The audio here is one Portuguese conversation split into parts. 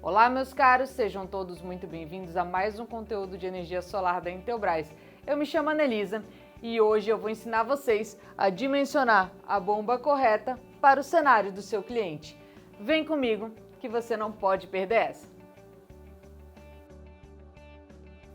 Olá, meus caros, sejam todos muito bem-vindos a mais um conteúdo de energia solar da Intelbras. Eu me chamo Anelisa e hoje eu vou ensinar vocês a dimensionar a bomba correta para o cenário do seu cliente. Vem comigo que você não pode perder essa.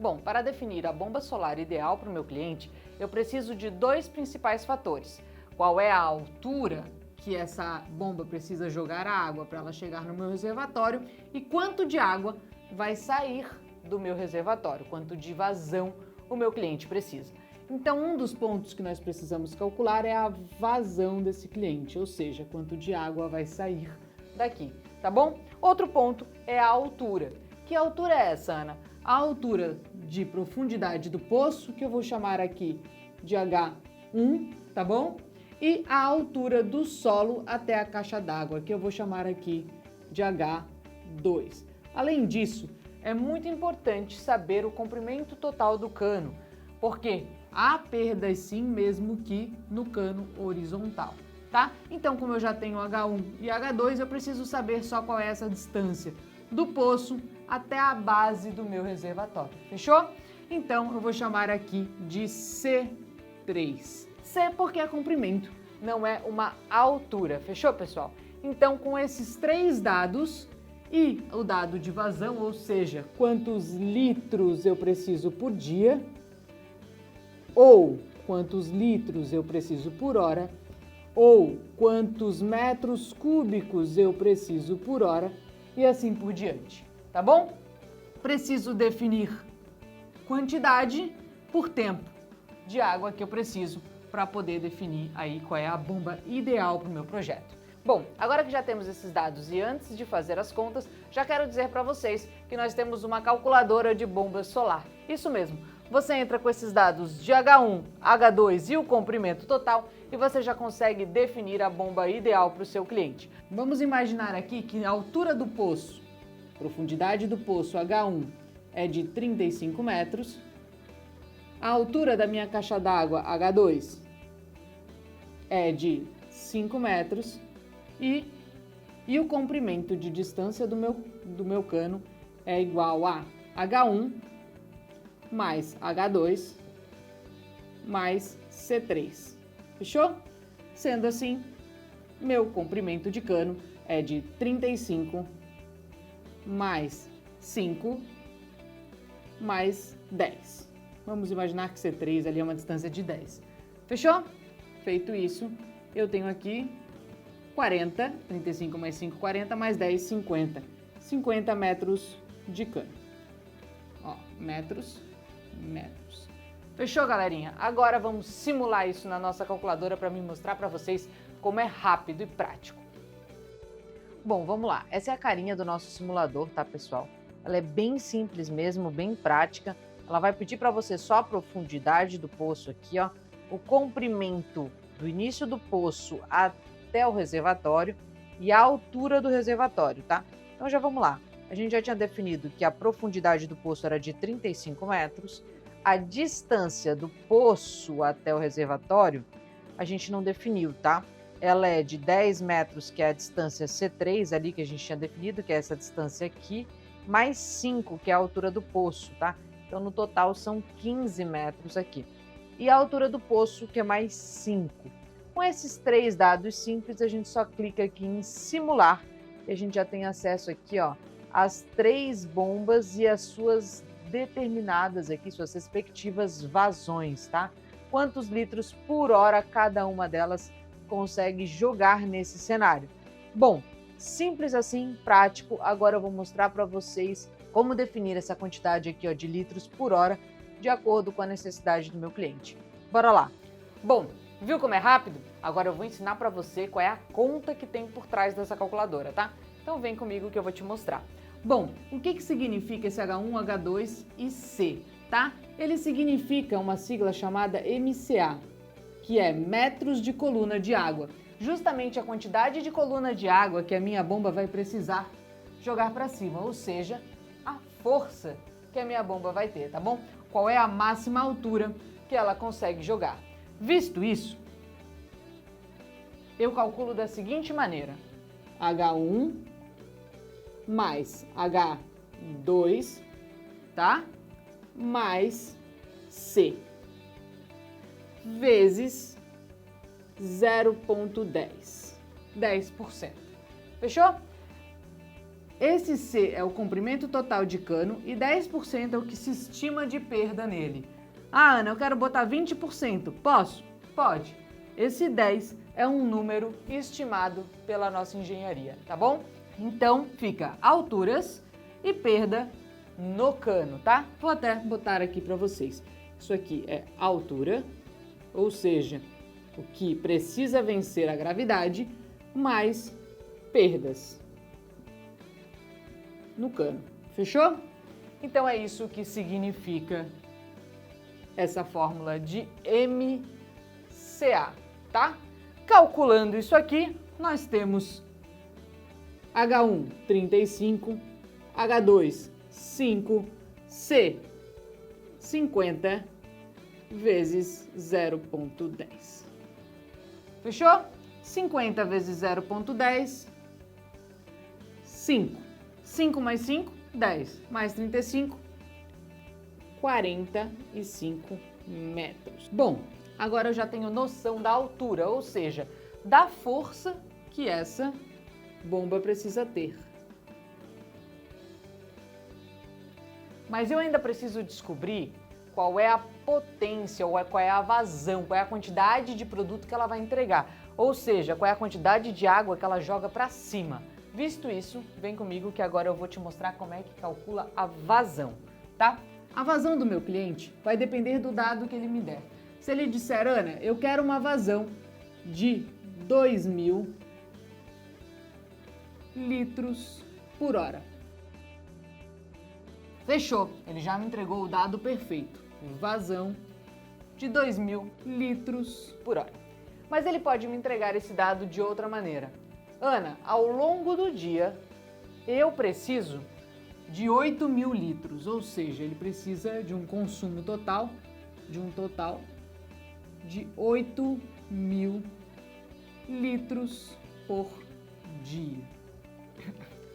Bom, para definir a bomba solar ideal para o meu cliente, eu preciso de dois principais fatores. Qual é a altura que essa bomba precisa jogar a água para ela chegar no meu reservatório e quanto de água vai sair do meu reservatório, quanto de vazão o meu cliente precisa. Então, um dos pontos que nós precisamos calcular é a vazão desse cliente, ou seja, quanto de água vai sair daqui, tá bom? Outro ponto é a altura. Que altura é essa, Ana? A altura de profundidade do poço, que eu vou chamar aqui de H1, tá bom? E a altura do solo até a caixa d'água, que eu vou chamar aqui de H2. Além disso, é muito importante saber o comprimento total do cano, porque há perdas sim, mesmo que no cano horizontal, tá? Então, como eu já tenho H1 e H2, eu preciso saber só qual é essa distância do poço até a base do meu reservatório, fechou? Então, eu vou chamar aqui de C3. C porque é comprimento, não é uma altura, fechou, pessoal? Então, com esses três dados e o dado de vazão, ou seja, quantos litros eu preciso por dia, ou quantos litros eu preciso por hora, ou quantos metros cúbicos eu preciso por hora, e assim por diante, tá bom? Preciso definir quantidade por tempo de água que eu preciso para poder definir aí qual é a bomba ideal para o meu projeto. Bom, agora que já temos esses dados e antes de fazer as contas, já quero dizer para vocês que nós temos uma calculadora de bomba solar. Isso mesmo, você entra com esses dados de H1, H2 e o comprimento total e você já consegue definir a bomba ideal para o seu cliente. Vamos imaginar aqui que a altura do poço, profundidade do poço H1 é de 35 metros, a altura da minha caixa d'água H2 é de 5 metros e o comprimento de distância do meu cano é igual a H1 mais H2 mais C3. Fechou? Sendo assim, meu comprimento de cano é de 35 mais 5 mais 10. Vamos imaginar que C3 ali é uma distância de 10. Fechou? Feito isso, eu tenho aqui 40, 35 mais 5, 40, mais 10, 50. 50 metros de cano. Ó, metros. Fechou, galerinha? Agora vamos simular isso na nossa calculadora para me mostrar para vocês como é rápido e prático. Bom, vamos lá. Essa é a carinha do nosso simulador, tá, pessoal? Ela é bem simples mesmo, bem prática. Ela vai pedir para você só a profundidade do poço aqui, ó, o comprimento do início do poço até o reservatório e a altura do reservatório, tá? Então já vamos lá. A gente já tinha definido que a profundidade do poço era de 35 metros, a distância do poço até o reservatório a gente não definiu, tá? Ela é de 10 metros, que é a distância C3 ali que a gente tinha definido, que é essa distância aqui, mais 5, que é a altura do poço, tá? Então, no total, são 15 metros aqui. E a altura do poço, que é mais 5. Com esses três dados simples, a gente só clica aqui em simular e a gente já tem acesso aqui, ó, às três bombas e as suas determinadas aqui, suas respectivas vazões, tá? Quantos litros por hora cada uma delas consegue jogar nesse cenário. Bom, simples assim, prático. Agora eu vou mostrar para vocês como definir essa quantidade aqui, ó, de litros por hora de acordo com a necessidade do meu cliente. Bora lá! Bom, viu como é rápido? Agora eu vou ensinar para você qual é a conta que tem por trás dessa calculadora, tá? Então vem comigo que eu vou te mostrar. Bom, o que significa esse H1, H2 e C, tá? Ele significa uma sigla chamada MCA, que é metros de coluna de água. Justamente a quantidade de coluna de água que a minha bomba vai precisar jogar para cima, ou seja, a força que a minha bomba vai ter, tá bom? Qual é a máxima altura que ela consegue jogar. Visto isso, eu calculo da seguinte maneira: H1 mais H2, tá? Mais C, vezes 0,10, 10%. Fechou? Esse C é o comprimento total de cano e 10% é o que se estima de perda nele. Ah, Ana, eu quero botar 20%. Posso? Pode. Esse 10 é um número estimado pela nossa engenharia, tá bom? Então fica alturas e perda no cano, tá? Vou até botar aqui para vocês. Isso aqui é altura, ou seja, o que precisa vencer a gravidade, mais perdas no cano. Fechou? Então é isso que significa essa fórmula de MCA, tá? Calculando isso aqui, nós temos H1, 35, H2, 5, C, 50 vezes 0,10. Fechou? 50 vezes 0,10, 5. 5 mais 5, 10. Mais 35, 45 metros. Bom, agora eu já tenho noção da altura, ou seja, da força que essa bomba precisa ter. Mas eu ainda preciso descobrir qual é a potência, ou qual é a vazão, qual é a quantidade de produto que ela vai entregar. Ou seja, qual é a quantidade de água que ela joga para cima. Visto isso, vem comigo que agora eu vou te mostrar como é que calcula a vazão, tá? A vazão do meu cliente vai depender do dado que ele me der. Se ele disser, Ana, eu quero uma vazão de 2.000 litros por hora. Fechou, ele já me entregou o dado perfeito. Vazão de 2.000 litros por hora. Mas ele pode me entregar esse dado de outra maneira. Ana, ao longo do dia, eu preciso de 8.000 litros, ou seja, ele precisa de um consumo total, de 8.000 litros por dia.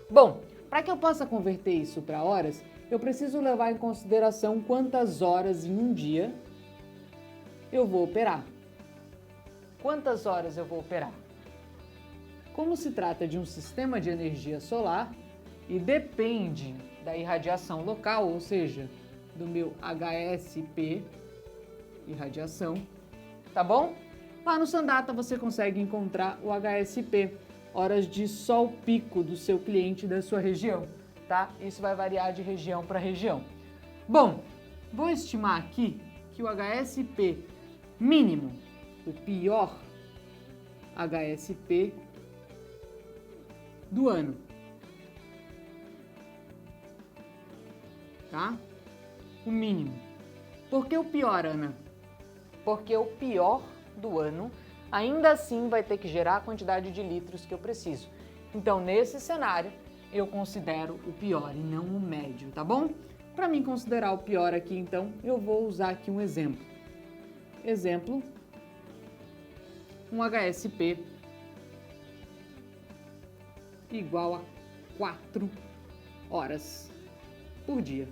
Bom, para que eu possa converter isso para horas, eu preciso levar em consideração quantas horas em um dia eu vou operar. Quantas horas eu vou operar? Como se trata de um sistema de energia solar e depende da irradiação local, ou seja, do meu HSP, irradiação, tá bom? Lá no Sandata você consegue encontrar o HSP, horas de sol pico do seu cliente da sua região, tá? Isso vai variar de região para região. Bom, vou estimar aqui que o HSP mínimo, o pior HSP do ano, tá? O mínimo. Por que o pior, Ana? Porque o pior do ano ainda assim vai ter que gerar a quantidade de litros que eu preciso. Então, nesse cenário, eu considero o pior e não o médio, tá bom? Para mim considerar o pior aqui, então, eu vou usar aqui um exemplo. Exemplo, um HSP igual a 4 horas por dia.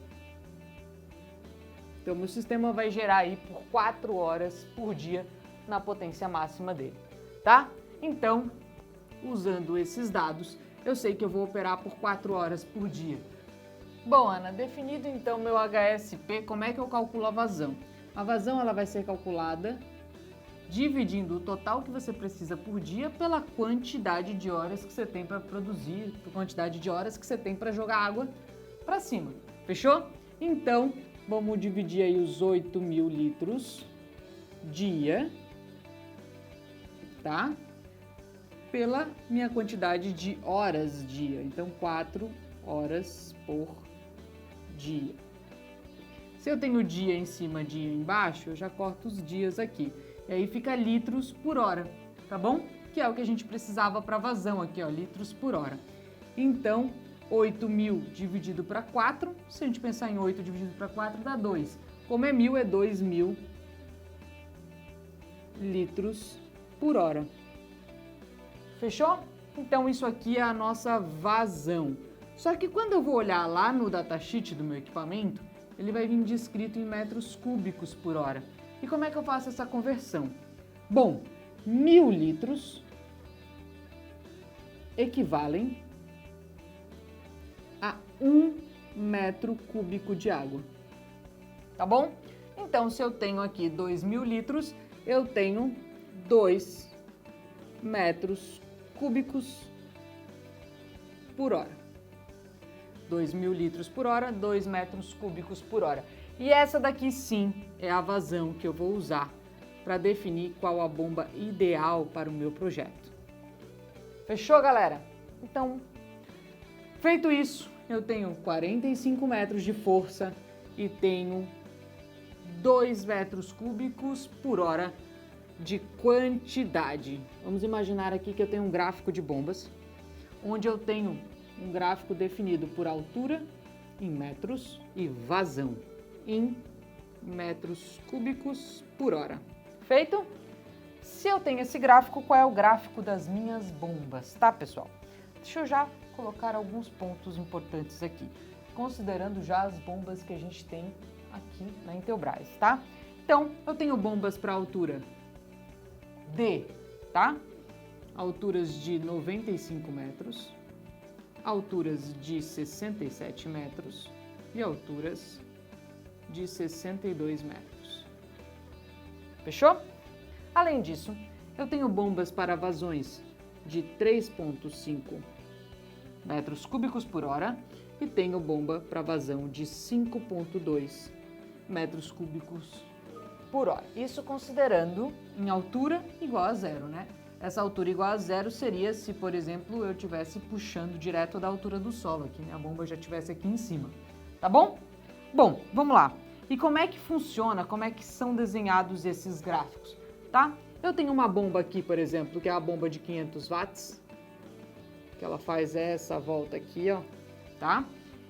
Então, meu sistema vai gerar aí por 4 horas por dia na potência máxima dele, tá? Então, usando esses dados, eu sei que eu vou operar por 4 horas por dia. Bom, Ana, definido então meu HSP, como é que eu calculo a vazão? A vazão ela vai ser calculada dividindo o total que você precisa por dia pela quantidade de horas que você tem para produzir, por quantidade de horas que você tem para jogar água para cima. Fechou? Então, vamos dividir aí os 8.000 litros dia, tá? Pela minha quantidade de horas dia. Então, 4 horas por dia. Se eu tenho dia em cima, dia embaixo, eu já corto os dias aqui. E aí fica litros por hora, tá bom? Que é o que a gente precisava para vazão aqui, ó, litros por hora. Então, 8.000 dividido para 4, se a gente pensar em 8 dividido para 4, dá 2. Como é 1.000, é 2.000 litros por hora. Fechou? Então, isso aqui é a nossa vazão. Só que quando eu vou olhar lá no datasheet do meu equipamento, ele vai vir descrito em metros cúbicos por hora. E como é que eu faço essa conversão? Bom, 1000 litros equivalem a 1 metro cúbico de água. Tá bom? Então, se eu tenho aqui 2000 litros, eu tenho 2 metros cúbicos por hora. 2000 litros por hora, 2 metros cúbicos por hora. E essa daqui sim é a vazão que eu vou usar para definir qual a bomba ideal para o meu projeto. Fechou, galera? Então, feito isso, eu tenho 45 metros de força e tenho 2 metros cúbicos por hora de quantidade. Vamos imaginar aqui que eu tenho um gráfico de bombas, onde eu tenho um gráfico definido por altura em metros e vazão em metros cúbicos por hora. Feito? Se eu tenho esse gráfico, qual é o gráfico das minhas bombas, tá, pessoal? Deixa eu já colocar alguns pontos importantes aqui, considerando já as bombas que a gente tem aqui na Intelbras, tá? Então, eu tenho bombas para altura D, tá? Alturas de 95 metros, alturas de 67 metros e alturas de 62 metros. Fechou? Além disso, eu tenho bombas para vazões de 3,5 metros cúbicos por hora e tenho bomba para vazão de 5,2 metros cúbicos por hora. Isso considerando em altura igual a zero, né? Essa altura igual a zero seria se, por exemplo, eu estivesse puxando direto da altura do solo aqui, né? A bomba já estivesse aqui em cima, tá bom? Bom, vamos lá. E como é que funciona, como é que são desenhados esses gráficos, tá? Eu tenho uma bomba aqui, por exemplo, que é a bomba de 500 watts, que ela faz essa volta aqui, ó, tá?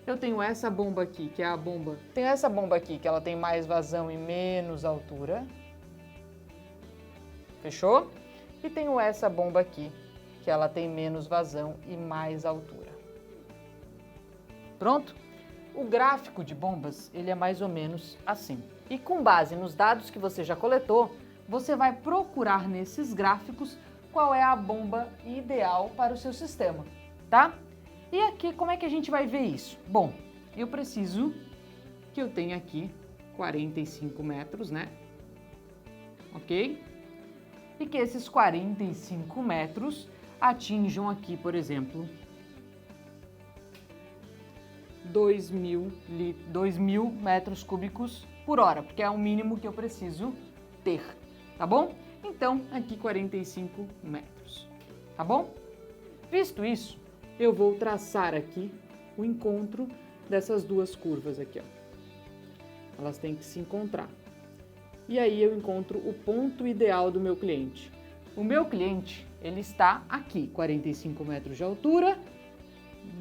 Eu tenho essa bomba aqui, que é a bomba... Tenho essa bomba aqui, que ela tem mais vazão e menos altura. Fechou? E tenho essa bomba aqui, que ela tem menos vazão e mais altura. Pronto? O gráfico de bombas, ele é mais ou menos assim. E com base nos dados que você já coletou, você vai procurar nesses gráficos qual é a bomba ideal para o seu sistema, tá? E aqui, como é que a gente vai ver isso? Bom, eu preciso que eu tenha aqui 45 metros, né? Ok? E que esses 45 metros atinjam aqui, por exemplo, 2.000 metros cúbicos por hora, porque é o mínimo que eu preciso ter, tá bom? Então, aqui 45 metros, tá bom? Visto isso, eu vou traçar aqui o encontro dessas duas curvas aqui, ó. Elas têm que se encontrar. E aí eu encontro o ponto ideal do meu cliente. O meu cliente, ele está aqui, 45 metros de altura,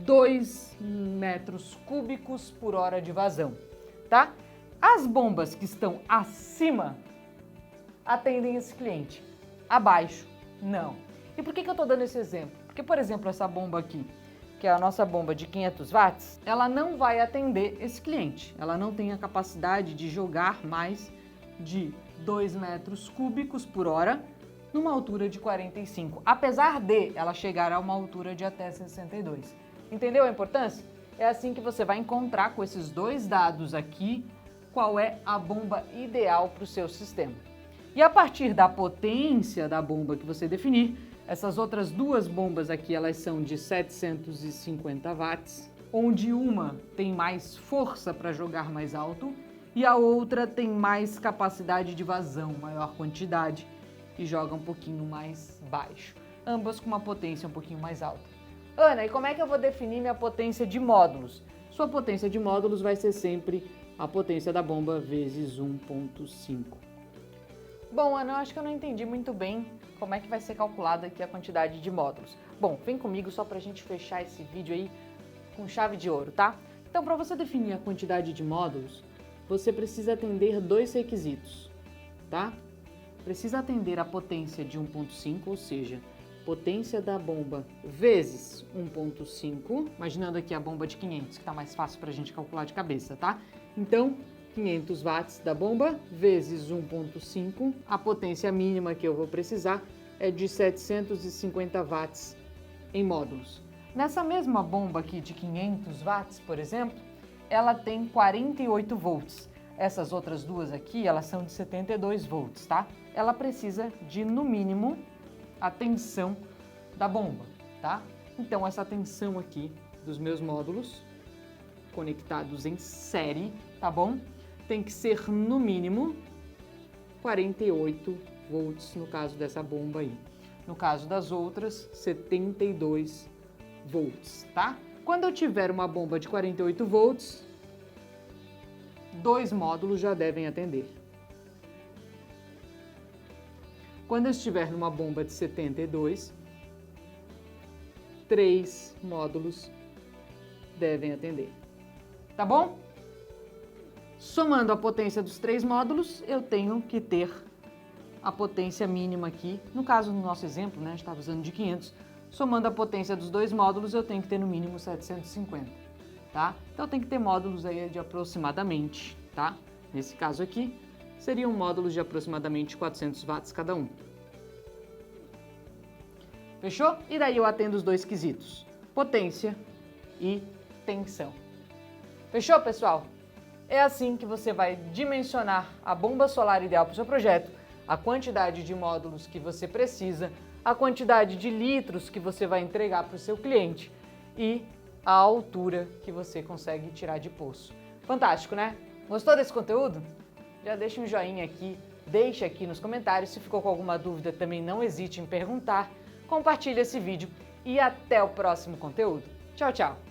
2 metros cúbicos por hora de vazão, tá? As bombas que estão acima atendem esse cliente, abaixo, não. E por que eu estou dando esse exemplo? Porque, por exemplo, essa bomba aqui, que é a nossa bomba de 500 watts, ela não vai atender esse cliente. Ela não tem a capacidade de jogar mais de 2 metros cúbicos por hora numa altura de 45, apesar de ela chegar a uma altura de até 62. Entendeu a importância? É assim que você vai encontrar com esses dois dados aqui qual é a bomba ideal para o seu sistema. E a partir da potência da bomba que você definir, essas outras duas bombas aqui, elas são de 750 watts, onde uma tem mais força para jogar mais alto e a outra tem mais capacidade de vazão, maior quantidade, e joga um pouquinho mais baixo. Ambas com uma potência um pouquinho mais alta. Ana, e como é que eu vou definir minha potência de módulos? Sua potência de módulos vai ser sempre a potência da bomba vezes 1,5. Bom, Ana, eu acho que eu não entendi muito bem como é que vai ser calculada aqui a quantidade de módulos. Bom, vem comigo só para a gente fechar esse vídeo aí com chave de ouro, tá? Então, para você definir a quantidade de módulos, você precisa atender dois requisitos, tá? Precisa atender a potência de 1,5, ou seja, potência da bomba vezes 1.5, imaginando aqui a bomba de 500, que está mais fácil para a gente calcular de cabeça, tá? Então, 500 watts da bomba vezes 1.5, a potência mínima que eu vou precisar é de 750 watts em módulos. Nessa mesma bomba aqui de 500 watts, por exemplo, ela tem 48 volts. Essas outras duas aqui, elas são de 72 volts, tá? Ela precisa de, no mínimo, a tensão da bomba, tá? Então, essa tensão aqui dos meus módulos conectados em série, tá bom? Tem que ser, no mínimo, 48 volts no caso dessa bomba aí. No caso das outras, 72 volts, tá? Quando eu tiver uma bomba de 48 volts, 2 módulos já devem atender. Quando eu estiver numa bomba de 72, 3 módulos devem atender. Tá bom? Somando a potência dos 3 módulos, eu tenho que ter a potência mínima aqui. No caso, no nosso exemplo, né, a gente estava usando de 500. Somando a potência dos 2 módulos, eu tenho que ter no mínimo 750, tá? Então, tem que ter módulos aí de aproximadamente, tá? Nesse caso aqui, seriam módulos de aproximadamente 400 watts cada um. Fechou? E daí eu atendo os 2 quesitos, potência e tensão. Fechou, pessoal? É assim que você vai dimensionar a bomba solar ideal para o seu projeto, a quantidade de módulos que você precisa, a quantidade de litros que você vai entregar para o seu cliente e a altura que você consegue tirar de poço. Fantástico, né? Gostou desse conteúdo? Já deixa um joinha aqui, deixa aqui nos comentários. Se ficou com alguma dúvida, também não hesite em perguntar. Compartilhe esse vídeo e até o próximo conteúdo. Tchau, tchau!